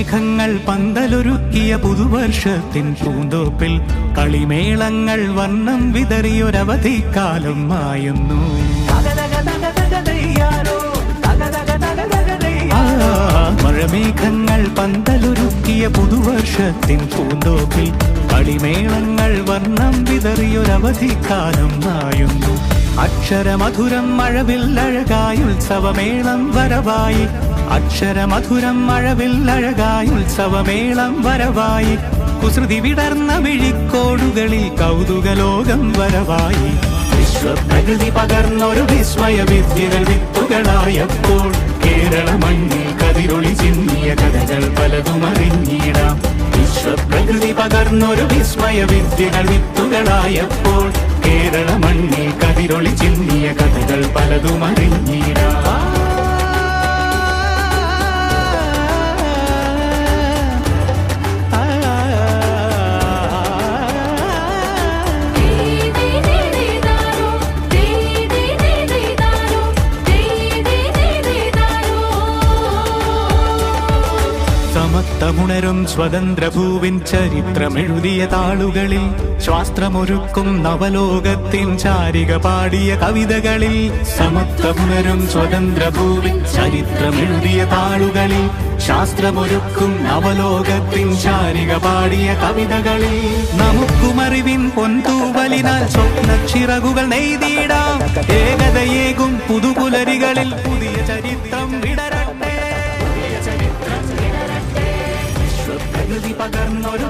മഴമേഘങ്ങൾ പന്തലൊരുക്കിയ പുതുവർഷത്തിൻ പൂന്തോപ്പിൽ കളിമേളങ്ങൾ വർണ്ണം വിതറിയൊരവധിക്കാലം മായുന്നു. മഴമേഘങ്ങൾ പന്തലൊരുക്കിയ പുതുവർഷത്തിൻ പൂന്തോപ്പിൽ കളിമേളങ്ങൾ വർണ്ണം വിതറിയൊരവധിക്കാലം മായുന്നു. അക്ഷരമധുരം മഴവില്ലഴകായി ഉത്സവമേളം വരവായി, അക്ഷരമധുരം മഴവില്ലഴകായി ഉത്സവമേളം വരവായി, കുസൃതി വിടർന്ന വിഴിക്കോടുകളിൽ കൗതുകലോകം വരവായി. വിശ്വപ്രകൃതി പകർന്നൊരു വിസ്മയ വിദ്യകൾ വിത്തുകളായപ്പോൾ കേരള മണ്ണിൽ കതിരൊളി ചിന്നിയ കഥകൾ പലതും അറിഞ്ഞിടാം. വിശ്വപ്രകൃതി പകർന്നൊരു വിസ്മയ വിദ്യകൾ വിത്തുകളായപ്പോൾ കേരള മണ്ണിൽ കതിരൊളി ചിന്നിയ കഥകൾ പലതും അറിഞ്ഞിടാം. സമത്വമുണരും സ്വതന്ത്രഭൂവിൻ ചരിത്രമെഴുതിയ താളുകളിൽ, ശാസ്ത്രമൊരുക്കും നവലോകത്തിൻ ചാരിക പാടിയ കവിതകളിൽ, സമത്വമുണരും സ്വതന്ത്രഭൂവിൻ ചരിത്രമെഴുതിയ താളുകളിൽ, ശാസ്ത്രമൊരുക്കും നവലോകത്തിൻ ചാരിക പാടിയ കവിതകളിൽ, നമുക്കുമറിവിൻ പൊൻതൂവലിനാൽ സ്വപ്നച്ചിറകുകൾ നെയ്തിടാം. ഏകതയേകും പുതുപുലരികളിൽ പുതിയ ചരിത്രം വിടരട്ടെ. വിശ്വപ്രകൃതി പകർന്നൊരു